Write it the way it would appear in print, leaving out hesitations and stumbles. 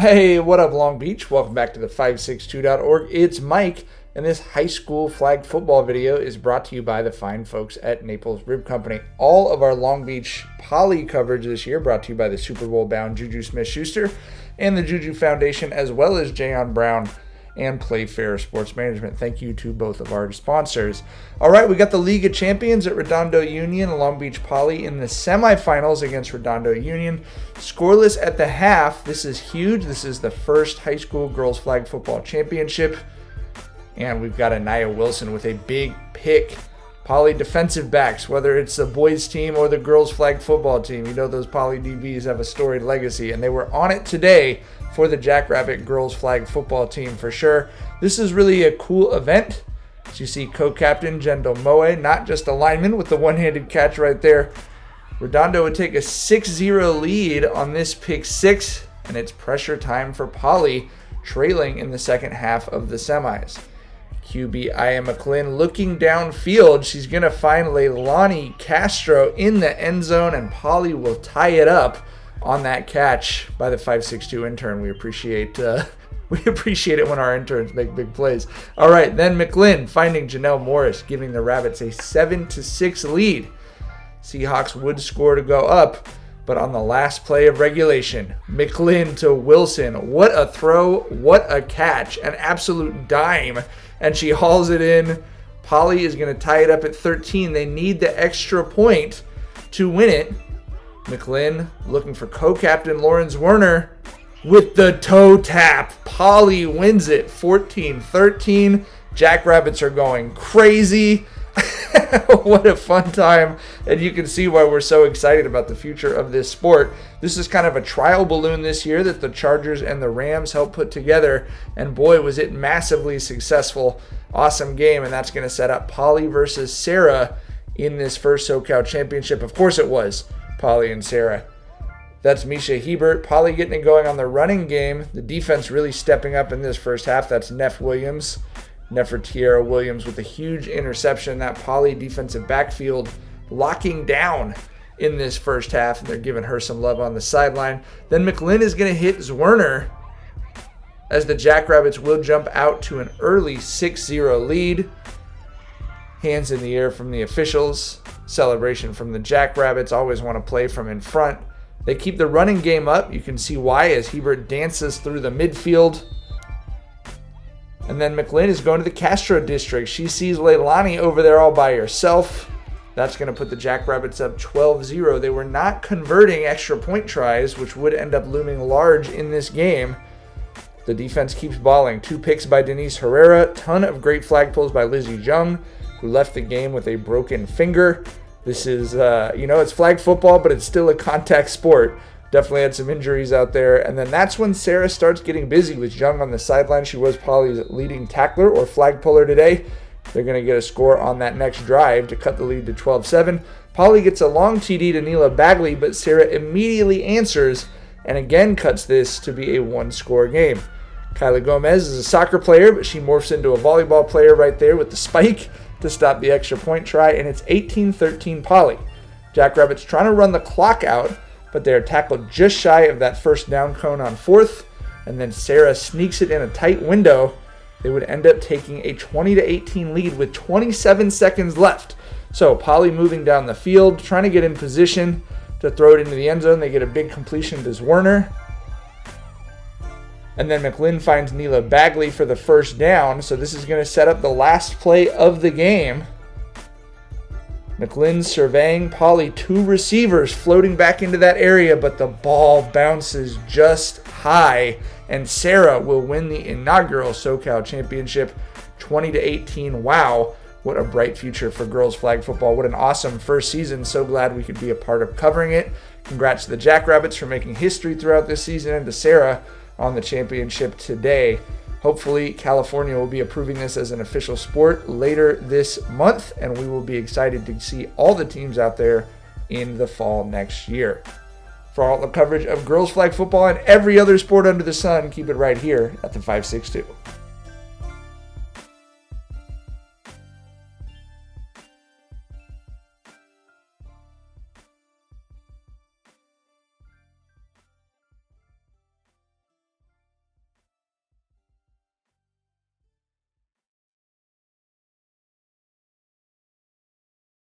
Hey, what up, Long Beach? Welcome back to the 562.org. It's Mike, and this high school flag football video is brought to you by the fine folks at Naples Rib Company. All of our Long Beach Poly coverage this year brought to you by the Super Bowl bound Juju Smith-Schuster and the Juju Foundation, as well as Jayon Brown and Playfair Sports Management. Thank you to both of our sponsors. All right, we got the League of Champions at Redondo Union and Long Beach Poly in the semifinals against Redondo Union. Scoreless at the half. This is huge. This is the first high school girls flag football championship. And we've got Anaya Wilson with a big pick. Poly defensive backs, whether it's the boys team or the girls flag football team. You know those Poly DBs have a storied legacy, and they were on it today for the Jackrabbit girls flag football team for sure. This is really a cool event. As you see co-captain Jendel Moe, not just a lineman with the one-handed catch right there. Redondo would take a 6-0 lead on this pick six, and it's pressure time for Poly, trailing in the second half of the semis. QB Aya McLean looking downfield. She's going to find Leilani Castro in the end zone, and Poly will tie it up on that catch by the 562 intern. We appreciate it when our interns make big plays. All right, then McLean finding Janelle Morris, giving the Rabbits a 7-6 lead. Seahawks would score to go up, but on the last play of regulation, McLean to Wilson. What a throw, what a catch, an absolute dime, and she hauls it in. Poly is going to tie it up at 13. They need the extra point to win it. McLean looking for co-captain Lawrence Werner with the toe tap. Poly wins it 14-13. Jackrabbits are going crazy. What a fun time. And you can see why we're so excited about the future of this sport. This is kind of a trial balloon this year that the Chargers and the Rams helped put together. And boy, was it massively successful. Awesome game. And that's going to set up Poly versus Sarah in this first SoCal championship. Of course it was Poly and Sarah. That's Misha Hebert. Poly getting it going on the running game. The defense really stepping up in this first half. That's Nefertiera Williams with a huge interception. That Poly defensive backfield locking down in this first half. And they're giving her some love on the sideline. Then McLean is going to hit Zwerner as the Jackrabbits will jump out to an early 6-0 lead. Hands in the air from the officials. Celebration from the Jackrabbits. Always want to play from in front. They keep the running game up. You can see why as Hebert dances through the midfield. And then McLean is going to the Castro district. She sees Leilani over there all by herself. That's going to put the Jackrabbits up 12-0. They were not converting extra point tries, which would end up looming large in this game. The defense keeps balling. 2 picks by Denise Herrera. Ton of great flag pulls by Lizzie Jung, who left the game with a broken finger. This is, it's flag football, but it's still a contact sport. Definitely had some injuries out there. And then that's when Sarah starts getting busy with Jung on the sideline. She was Poly's leading tackler or flag puller today. They're going to get a score on that next drive to cut the lead to 12-7. Poly gets a long TD to Neela Bagley, but Sarah immediately answers and again cuts this to be a one-score game. Kyla Gomez is a soccer player, but she morphs into a volleyball player right there with the spike to stop the extra point try, and it's 18-13 Poly. Jackrabbits trying to run the clock out, but they are tackled just shy of that first down cone on 4th, and then Sarah sneaks it in a tight window. They would end up taking a 20-18 lead with 27 seconds left. So Poly moving down the field, trying to get in position to throw it into the end zone. They get a big completion to Zwerner. And then McLean finds Neela Bagley for the first down. So this is going to set up the last play of the game. McLean surveying Poly. 2 receivers floating back into that area, but the ball bounces just high. And Sarah will win the inaugural SoCal Championship 20-18. Wow, what a bright future for girls flag football. What an awesome first season. So glad we could be a part of covering it. Congrats to the Jackrabbits for making history throughout this season, and to Sarah on the championship today. Hopefully, California will be approving this as an official sport later this month, and we will be excited to see all the teams out there in the fall next year. For all the coverage of girls flag football and every other sport under the sun, keep it right here at the 562.